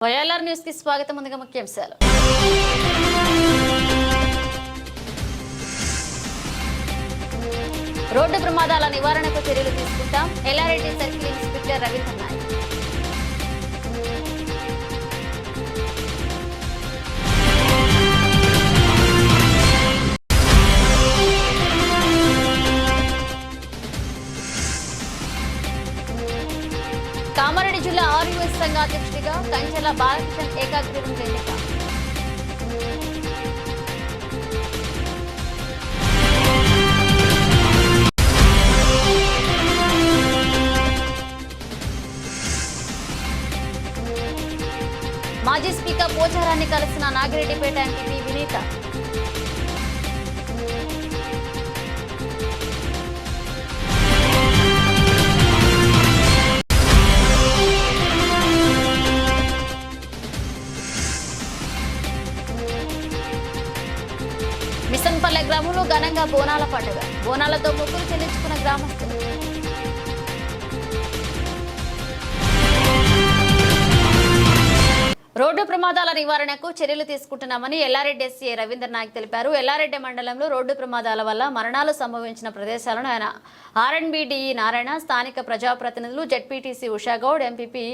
YLR news కి స్వాగతం. ముందుగా ముఖ్యాంశాలు. రోడ్డు ప్రమాదాల నివారణకు చర్యలు తీసుకుంటాం. Yellareddy circle inspector Ravindra Nayak. కామారెడ్డి జిల్లా ఆర్యుఎస్ సంఘ అధ్యక్షుడిగా కంచెల బాలకృష్ణ ఏకాగ్రీవం ఎన్నిక. మాజీ స్పీకర్ పోచారాన్ని కలిసిన నాగిరెడ్డిపేట ఎంపీ వినీత. మిసన్పల్లె గ్రామంలో ఘనంగా బోనాల పండుగ. బోనాలతో మొక్కులు చెల్లించుకున్న గ్రామస్తులు. రోడ్డు ప్రమాదాల నివారణకు చర్యలు తీసుకుంటున్నామని ఎల్లారెడ్డి ఎస్సీ రవీంద్ర నాయక్ తెలిపారు. ఎల్లారెడ్డి మండలంలో రోడ్డు ప్రమాదాల వల్ల మరణాలు సంభవించిన ప్రదేశాలను ఆయన ఆర్ఎండ్బిడిఈ నారాయణ, స్థానిక ప్రజాప్రతినిధులు, జెడ్పీటీసీ ఉషాగౌడ్, ఎంపీపీ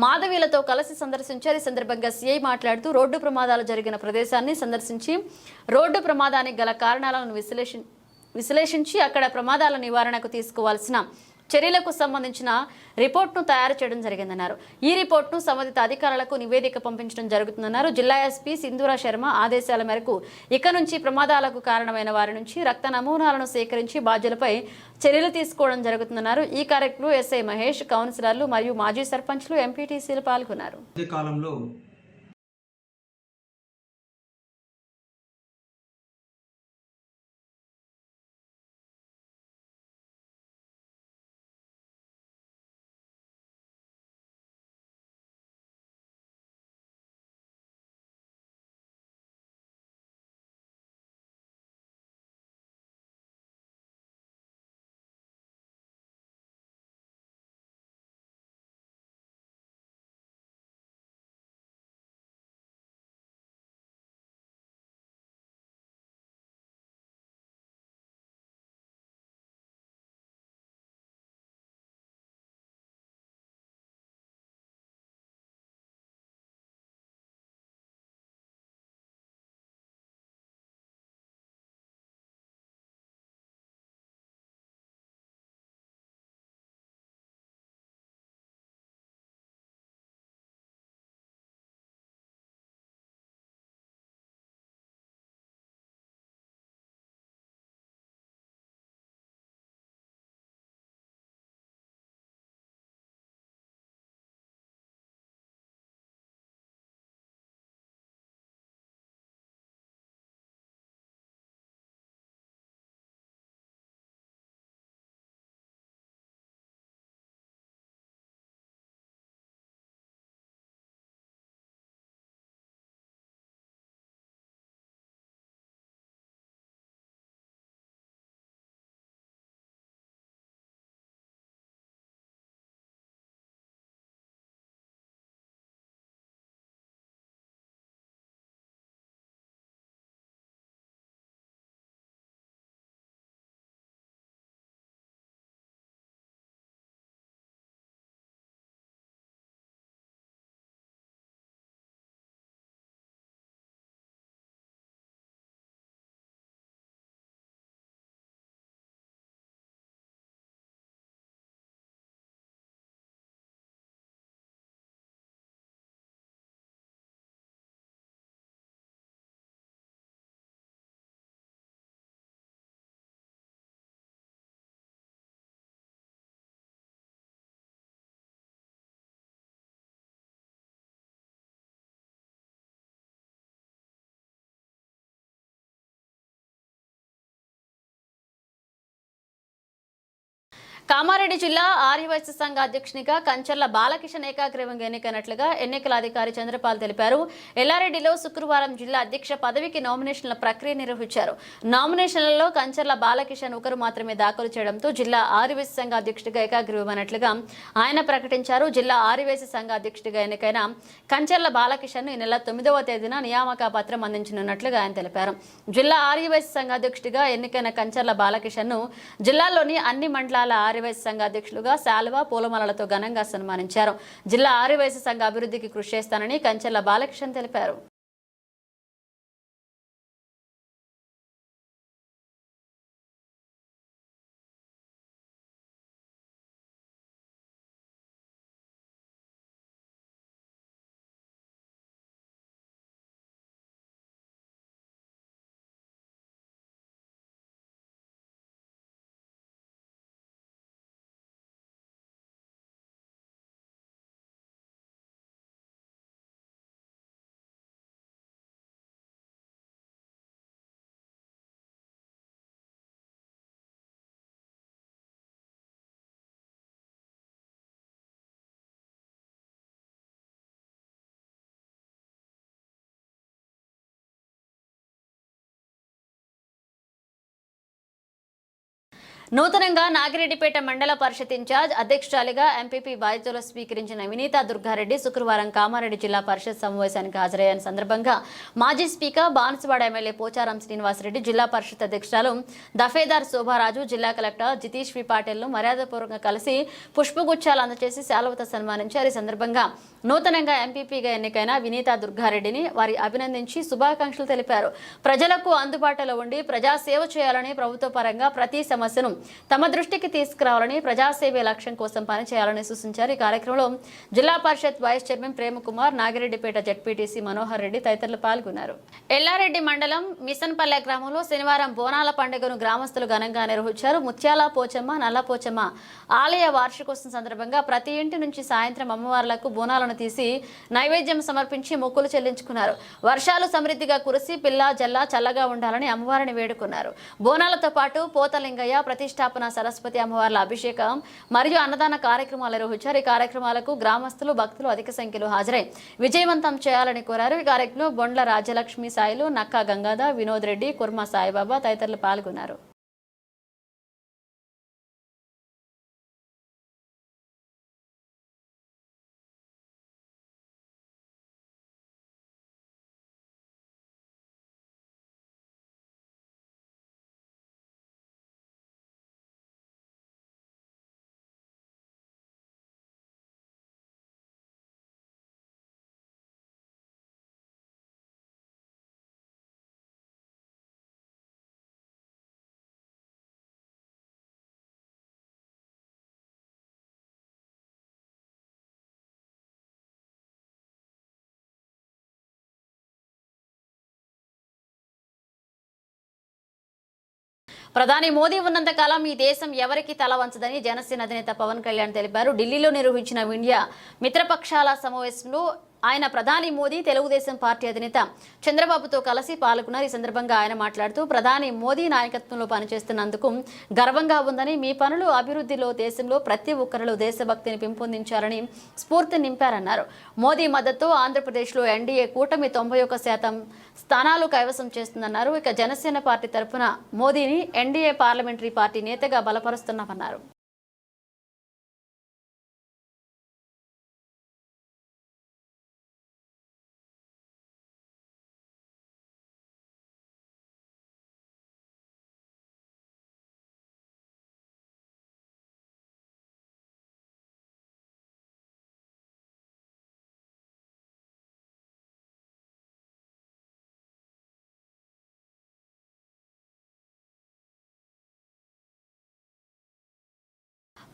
మాధవీలతో కలిసి సందర్శించారు. ఈ సందర్భంగా సీఐ మాట్లాడుతూ రోడ్డు ప్రమాదాలు జరిగిన ప్రదేశాన్ని సందర్శించి రోడ్డు ప్రమాదానికి గల కారణాలను విశ్లేషించి అక్కడ ప్రమాదాల నివారణకు తీసుకోవాల్సిన చర్యలకు సంబంధించిన రిపోర్ట్ను తయారు చేయడం జరిగిందన్నారు. ఈ రిపోర్ట్ను సంబంధిత అధికారులకు నివేదిక పంపించడం జరుగుతుందన్నారు. జిల్లా ఎస్పీ సింధూరా శర్మ ఆదేశాల మేరకు ఇక నుంచి ప్రమాదాలకు కారణమైన వారి నుంచి రక్త నమూనాలను సేకరించి బాధ్యులపై చర్యలు తీసుకోవడం జరుగుతుందన్నారు. ఈ కార్యక్రమంలో ఎస్ఐ మహేష్, కౌన్సిలర్లు మరియు మాజీ సర్పంచ్లు, ఎంపీటీసీలు పాల్గొన్నారు. కామారెడ్డి జిల్లా ఆర్యవైశ్య సంఘ అధ్యక్షునిగా కంచర్ల బాలకిషన్ ఏకాగ్రీవంగా ఎన్నికైనట్లుగా ఎన్నికల అధికారి చంద్రపాల్ తెలిపారు. ఎల్లారెడ్డిలో శుక్రవారం జిల్లా అధ్యక్ష పదవికి నామినేషన్ల ప్రక్రియ నిర్వహించారు. నామినేషన్లలో కంచర్ల బాలకిషన్ ఒకరు మాత్రమే దాఖలు చేయడంతో జిల్లా ఆర్యవైశ్య సంఘ అధ్యక్షుడిగా ఏకాగ్రీవమైనట్లుగా ఆయన ప్రకటించారు. జిల్లా ఆర్యవైశ్య సంఘ అధ్యక్షుడిగా ఎన్నికైన కంచర్ల బాలకిషన్ ఈ నెల 9వ తేదీన నియామక పత్రం అందించనున్నట్లుగా ఆయన తెలిపారు. జిల్లా ఆర్యవైశ్య సంఘ అధ్యక్షుడిగా ఎన్నికైన కంచర్ల బాలకిషన్ ను జిల్లాలోని అన్ని మండలాల ఆర్యవైశ్య సంఘ అధ్యక్షులుగా శాలువా పూలమాలలతో ఘనంగా సన్మానించారు. జిల్లా ఆర్యవైశ్య సంఘ అభివృద్ధికి కృషి చేస్తానని కంచర్ల బాలకిషన్ తెలిపారు. నూతనంగా నాగిరెడ్డిపేట మండల పరిషత్ ఇన్ఛార్జ్ అధ్యక్షురాలిగా ఎంపీపీ బాధ్యతలు స్వీకరించిన వినీతా దుర్గారెడ్డి శుక్రవారం కామారెడ్డి జిల్లా పరిషత్ సమావేశానికి హాజరయ్యారు. సందర్భంగా మాజీ స్పీకర్ బాన్సువాడ ఎమ్మెల్యే పోచారం శ్రీనివాసరెడ్డి, జిల్లా పరిషత్ అధ్యక్షురాలు దఫేదార్ శోభారాజు, జిల్లా కలెక్టర్ జితీష్ వి పాటిల్ను మర్యాదపూర్వకంగా కలిసి పుష్పగుచ్చాలు అందజేసి శాలువతో సన్మానించారు. ఈ సందర్భంగా నూతనంగా ఎంపీపీగా ఎన్నికైన వినీతా దుర్గారెడ్డిని వారి అభినందించి శుభాకాంక్షలు తెలిపారు. ప్రజలకు అందుబాటులో ఉండి ప్రజాసేవ చేయాలని, ప్రభుత్వ పరంగా ప్రతి సమస్యను తమ దృష్టికి తీసుకురావాలని, ప్రజాసేవే లక్ష్యం కోసం పనిచేయాలని సూచించారు. ఈ కార్యక్రమంలో Zilla Parishad vice chairman Premkumar, Nagireddypet ZPTC Manohar Reddy తదితరులు పాల్గొన్నారు. ఎల్లారెడ్డి మండలం మిషన్పల్లె గ్రామంలో శనివారం బోనాల పండుగను గ్రామస్తులు ఘనంగా నిర్వహించారు. ముత్యాల పోచమ్మ, నల్ల పోచమ్మ ఆలయ వార్షికోత్సవం సందర్భంగా ప్రతి ఇంటి నుంచి సాయంత్రం అమ్మవార్లకు బోనాలను తీసి నైవేద్యం సమర్పించి మొక్కులు చెల్లించుకున్నారు. వర్షాలు సమృద్ధిగా కురిసి పిల్ల జల్ల చల్లగా ఉండాలని అమ్మవారిని వేడుకున్నారు. బోనాలతో పాటు పోతలింగయ్య ప్రతిష్టాపన, సరస్వతి అమ్మవార్ల అభిషేకం మరియు అన్నదాన కార్యక్రమాలు నిర్వహించారు. ఈ కార్యక్రమాలకు గ్రామస్తులు, భక్తులు అధిక సంఖ్యలో హాజరై విజయవంతం చేయాలని కోరారు. ఈ కార్యక్రమంలో బొండ్ల రాజ్యలక్ష్మి సాయిలు, నక్కా గంగాధర్, వినోద్ రెడ్డి, కుర్మా సాయిబాబా తదితరులు పాల్గొన్నారు. ప్రధాని మోదీ ఉన్నంత కాలం ఈ దేశం ఎవరికి తల వంచదని జనసేన అధినేత పవన్ కళ్యాణ్ తెలిపారు. ఢిల్లీలో నిర్వహించిన ఇండియా మిత్రపక్షాల సమావేశంలో ఆయన ప్రధాని మోదీ, తెలుగుదేశం పార్టీ అధినేత చంద్రబాబుతో కలిసి పాల్గొన్నారు. ఈ సందర్భంగా ఆయన మాట్లాడుతూ, ప్రధాని మోదీ నాయకత్వంలో పనిచేస్తున్నందుకు గర్వంగా ఉందని, మీ పనులు అభివృద్ధిలో దేశంలో ప్రతి ఒక్కరిలో దేశభక్తిని పెంపొందించారని స్ఫూర్తి నింపారన్నారు. మోదీ మద్దతు ఆంధ్రప్రదేశ్లో ఎన్డీఏ కూటమి 91% స్థానాలు కైవసం చేస్తుందన్నారు. ఇక జనసేన పార్టీ తరఫున మోదీని ఎన్డీఏ పార్లమెంటరీ పార్టీ నేతగా బలపరుస్తున్నామన్నారు.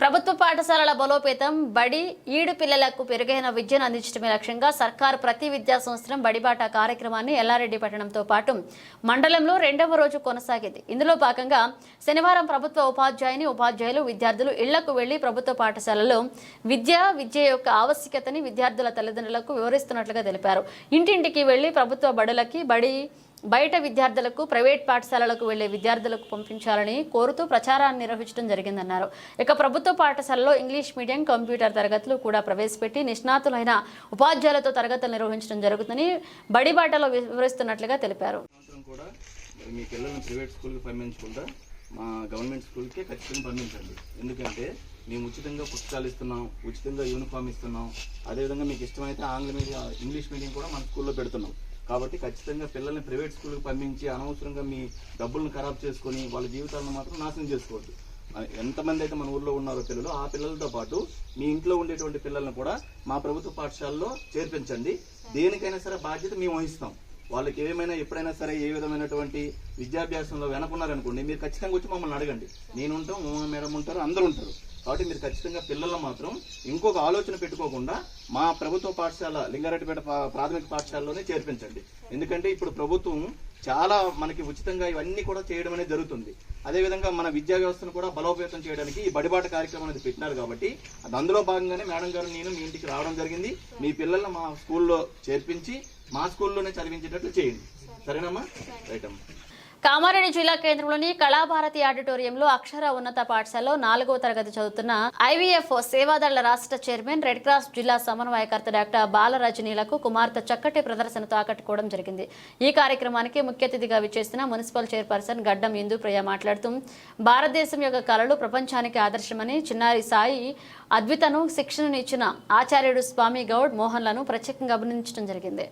ప్రభుత్వ పాఠశాలల బలోపేతం, బడి ఈడు పిల్లలకు పెరుగైన విద్యను అందించడమే లక్ష్యంగా సర్కారు ప్రతి విద్యా సంవత్సరం బడిబాట కార్యక్రమాన్ని ఎల్లారెడ్డి పట్టణంతో పాటు మండలంలో 2వ రోజు కొనసాగింది. ఇందులో భాగంగా శనివారం ప్రభుత్వ ఉపాధ్యాయులు, విద్యార్థులు ఇళ్లకు వెళ్లి ప్రభుత్వ పాఠశాలలో విద్య యొక్క ఆవశ్యకతని విద్యార్థుల తల్లిదండ్రులకు వివరిస్తున్నట్లుగా తెలిపారు. ఇంటింటికి వెళ్లి ప్రభుత్వ బడులకి, బడి బయట విద్యార్థులకు ప్రైవేట్ పాఠశాలలకు వెళ్లే విద్యార్థులకు పంపించాలని కోరుతూ ప్రచారాన్ని నిర్వహించడం జరిగిందన్నారు. ఇక ప్రభుత్వ పాఠశాలలో ఇంగ్లీష్ మీడియం కంప్యూటర్ తరగతులు కూడా ప్రవేశపెట్టి నిష్ణాతులైన ఉపాధ్యాయులతో తరగతులు నిర్వహించడం జరుగుతుందని బడిబాటలో వివరిస్తున్నట్లుగా తెలిపారు. మీ పిల్లల్ని ప్రైవేట్ స్కూల్కి పంపించకుండా మా గవర్నమెంట్ స్కూల్కే ఖచ్చితంగా పంపించండి. ఎందుకంటే మేము ఉచితంగా పుస్తకాలు ఇస్తున్నాం, ఉచితంగా యూనిఫామ్ ఇస్తున్నాం. అదేవిధంగా మీకు ఇష్టమైతే ఆంగ్ల మీడియం, ఇంగ్లీష్ మీడియం కూడా మన స్కూల్లో పెడుతున్నాం. కాబట్టి ఖచ్చితంగా పిల్లల్ని ప్రైవేట్ స్కూల్కి పంపించి అనవసరంగా మీ డబ్బులను ఖరాబ్ చేసుకొని వాళ్ళ జీవితాలను మాత్రం నాశనం చేసుకోవద్దు. ఎంతమంది అయితే మన ఊర్లో ఉన్నారో పిల్లలు, ఆ పిల్లలతో పాటు మీ ఇంట్లో ఉండేటువంటి పిల్లలను కూడా మా ప్రభుత్వ పాఠశాలలో చేర్పించండి. దేనికైనా సరే బాధ్యత మేము వహిస్తాం. వాళ్ళకి ఏమైనా ఎప్పుడైనా సరే ఏ విధమైనటువంటి విద్యాభ్యాసంలో వెనకున్నారనుకోండి, మీరు ఖచ్చితంగా వచ్చి మమ్మల్ని అడగండి. నేను ఉంటాం, మేడం ఉంటారు, అందరూ ఉంటారు. కాబట్టి మీరు ఖచ్చితంగా పిల్లలను మాత్రం ఇంకొక ఆలోచన పెట్టుకోకుండా మా ప్రభుత్వ పాఠశాల లింగారెడ్డిపేట ప్రాథమిక పాఠశాలలోనే చేర్పించండి. ఎందుకంటే ఇప్పుడు ప్రభుత్వం చాలా మనకి ఉచితంగా ఇవన్నీ కూడా చేయడం అనేది జరుగుతుంది. అదేవిధంగా మన విద్యా వ్యవస్థను కూడా బలోపేతం చేయడానికి ఈ బడిబాట కార్యక్రమం అనేది పెట్టినారు. కాబట్టి అందులో భాగంగానే మేడం గారు నేను మీ ఇంటికి రావడం జరిగింది. మీ పిల్లల్ని మా స్కూల్లో చేర్పించి మా స్కూల్లోనే చదివించేటట్లు చేయండి. సరేనమ్మా? రైట్ అమ్మా. కామారెడ్డి జిల్లా కేంద్రంలోని కళాభారతి ఆడిటోరియంలో అక్షర ఉన్నత పాఠశాలలో 4వ తరగతి చదువుతున్న ఐవీఎఫ్ సేవాదళ్ల రాష్ట్ర చైర్మన్, రెడ్ క్రాస్ జిల్లా సమన్వయకర్త డాక్టర్ బాలరజనీలకు కుమార్తె చక్కటి ప్రదర్శనతో ఆకట్టుకోవడం జరిగింది. ఈ కార్యక్రమానికి ముఖ్య అతిథిగా విచ్చేసిన మున్సిపల్ చైర్పర్సన్ గడ్డం ఇందుప్రియ మాట్లాడుతూ భారతదేశం యొక్క కళలు ప్రపంచానికి ఆదర్శమని, చిన్నారి సాయి అద్వితను శిక్షణనిచ్చిన ఆచార్యుడు స్వామి గౌడ్ మోహన్లను ప్రత్యేకంగా అభినందించడం జరిగింది.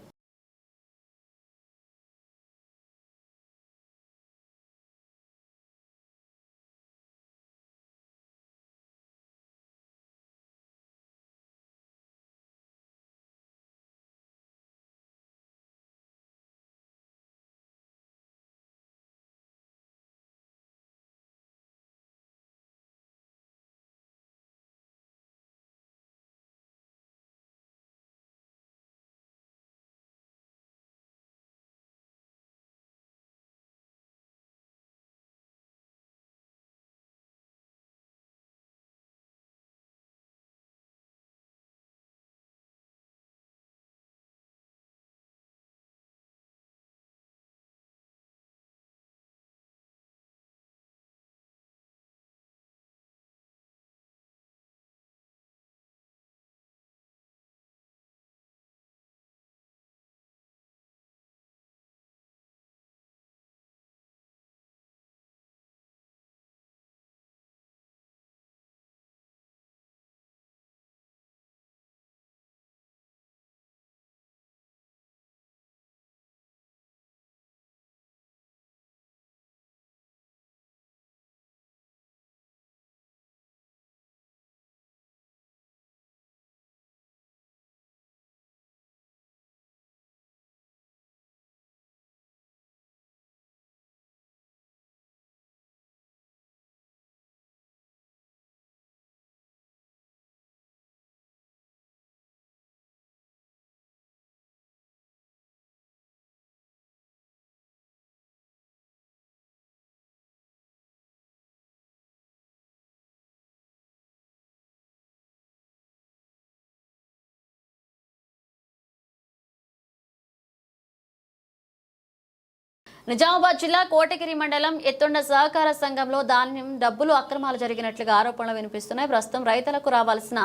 నిజామాబాద్ జిల్లా కోటగిరి మండలం ఎత్తుండ సహకార సంఘంలో ధాన్యం డబ్బులు అక్రమాలు జరిగినట్లుగా ఆరోపణలు వినిపిస్తున్నాయి. ప్రస్తుతం రైతులకు రావాల్సిన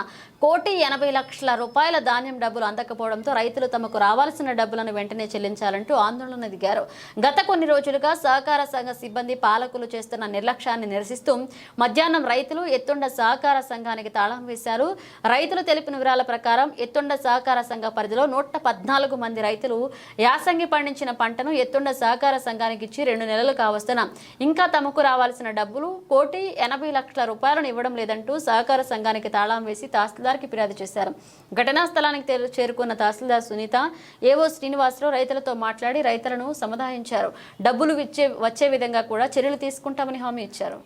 ₹1,80,00,000 ధాన్యం డబ్బులు అందకపోవడంతో రైతులు తమకు రావాల్సిన డబ్బులను వెంటనే చెల్లించాలంటూ ఆందోళన దిగారు. గత కొన్ని రోజులుగా సహకార సంఘ సిబ్బంది పాలకులు చేస్తున్న నిర్లక్ష్యాన్ని నిరసిస్తూ మధ్యాహ్నం రైతులు ఎత్తుండ సహకార సంఘానికి తాళం వేశారు. రైతులు తెలిపిన వివరాల ప్రకారం ఎత్తుండ సహకార సంఘ పరిధిలో 114 మంది రైతులు యాసంగి పండించిన పంటను ఎత్తుండ సహకార సంఘానికి ఇచ్చి 2 నెలలు కావస్తున్నా ఇంకా తమకు రావాల్సిన డబ్బులు ₹1,80,00,000 ఇవ్వడం లేదంటూ సహకార సంఘానికి తాళం వేసి తహసీల్దార్కి ఫిర్యాదు చేశారు. ఘటనా స్థలానికి చేరుకున్న తహసీల్దార్ సునీత, ఏవో శ్రీనివాసరావు రైతులతో మాట్లాడి రైతులను సముదాయించారు. డబ్బులు వచ్చే విధంగా కూడా చర్యలు తీసుకుంటామని హామీ ఇచ్చారు.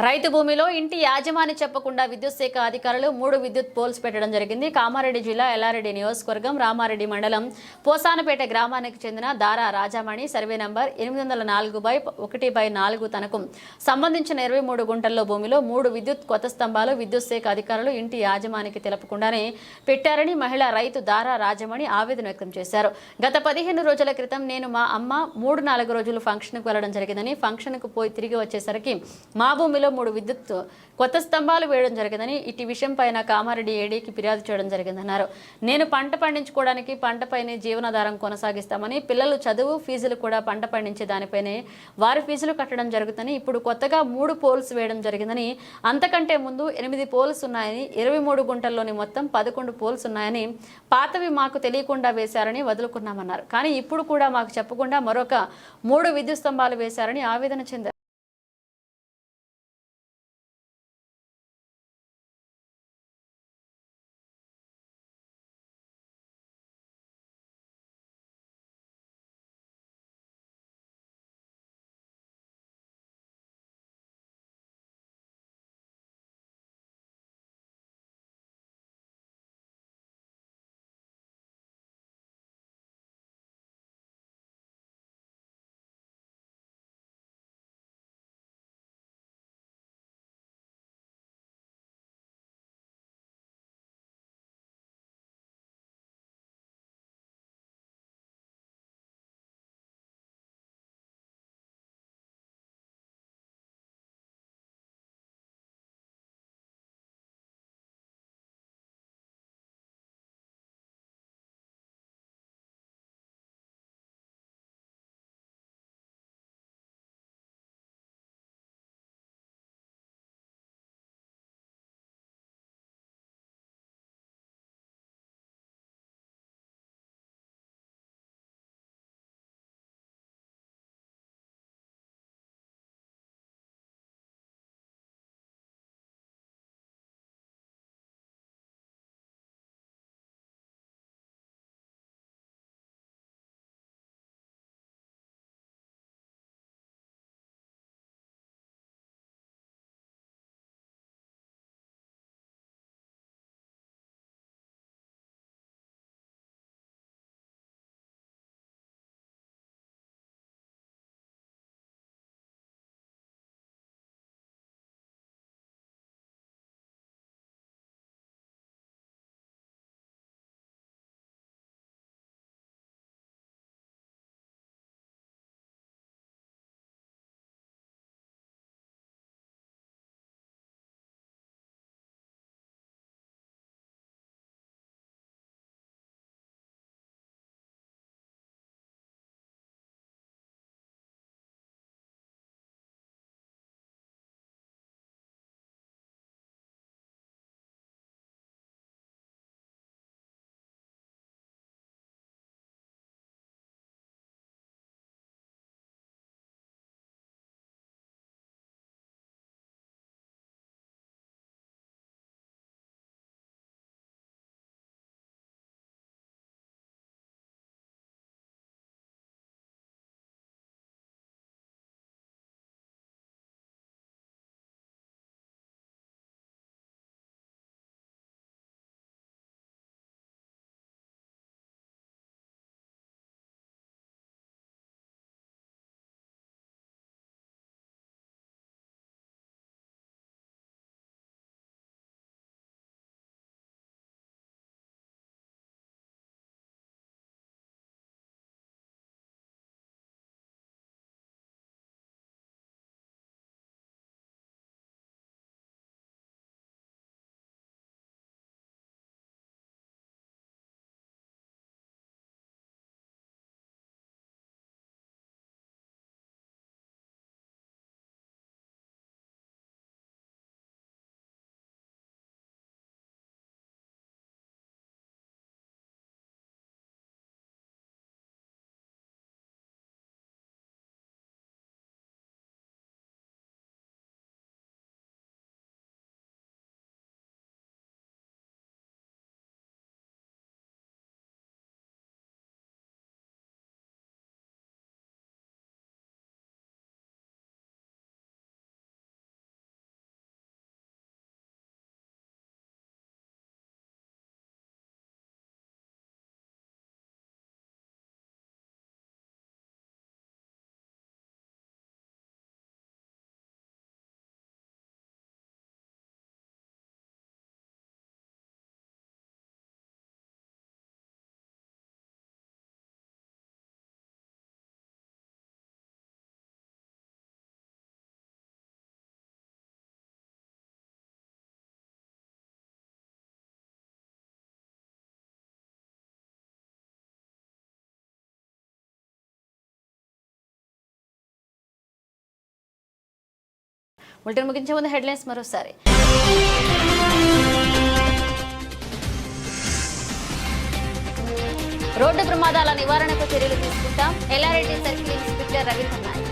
రైతు భూమిలో ఇంటి యాజమాని చెప్పకుండా విద్యుత్ శాఖ అధికారులు 3 విద్యుత్ పోల్స్ పెట్టడం జరిగింది. కామారెడ్డి జిల్లా ఎల్లారెడ్డి నియోజకవర్గం రామారెడ్డి మండలం పోసానపేట గ్రామానికి చెందిన దారా రాజామణి సర్వే నంబర్ 804/1/4 తనకు సంబంధించిన 23 గుంటల్లో భూమిలో 3 విద్యుత్ కొత్త స్తంభాలు విద్యుత్ శాఖ అధికారులు ఇంటి యాజమానికి తెలపకుండానే పెట్టారని మహిళా రైతు దారా రాజమణి ఆవేదన వ్యక్తం చేశారు. గత 15 రోజుల క్రితం నేను మా అమ్మ 3-4 రోజులు ఫంక్షన్కు వెళ్లడం జరిగిందని, ఫంక్షన్కు పోయి తిరిగి వచ్చేసరికి మా భూమిలో 3 విద్యుత్ కొత్త స్తంభాలు వేయడం జరిగిందని, ఇటు విషయం పైన కామారెడ్డి ఏడీకి ఫిర్యాదు చేయడం జరిగిందన్నారు. నేను పంట పండించుకోవడానికి పంటపైనే జీవనాధారం కొనసాగిస్తామని, పిల్లలు చదువు ఫీజులు కూడా పంట పండించే దానిపైనే వారి ఫీజులు కట్టడం జరుగుతుందని, ఇప్పుడు కొత్తగా 3 పోల్స్ వేయడం జరిగిందని, అంతకంటే ముందు 8 పోల్స్ ఉన్నాయని, 23 గుంటల్లోని మొత్తం 11 పోల్స్ ఉన్నాయని, పాతవి మాకు తెలియకుండా వేశారని వదులుకున్నామన్నారు. కానీ ఇప్పుడు కూడా మాకు చెప్పకుండా మరొక 3 విద్యుత్ స్తంభాలు వేశారని ఆవేదన చెందారు. బులెటిన్ ముగించే ముందు హెడ్లైన్స్ మరోసారి. రోడ్డు ప్రమాదాల నివారణకు చర్యలు తీసుకుంటాం. Yellareddy circle inspector Ravindra Nayak.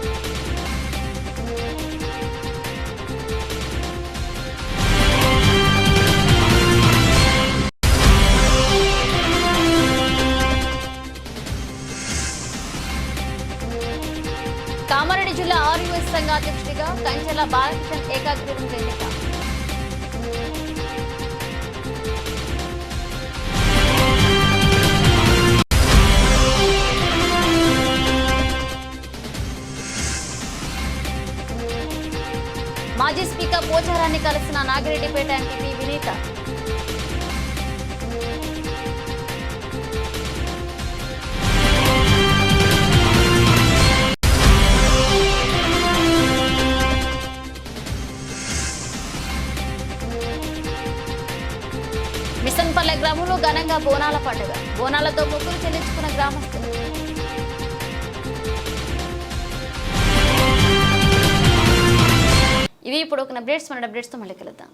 కామారెడ్డి జిల్లా ఆర్యుఎస్ సంఘ అధ్యక్షుడిగా కంచెల బాలకిషన్ ఏకాగ్రీవంగా ఎన్నిక. మాజీ స్పీకర్ పోచారాన్ని కలిసిన నాగిరెడ్డిపేట ఎంపీ వినీత. మిసన్పల్లె గ్రామంలో ఘనంగా బోనాల పండుగ. బోనాలతో మొక్కులు చెల్లించుకున్న గ్రామస్తులు. ఇవి ఇప్పుడు ఒక అప్డేట్స్, మన అప్డేట్స్తో మళ్ళీ కలుద్దాం.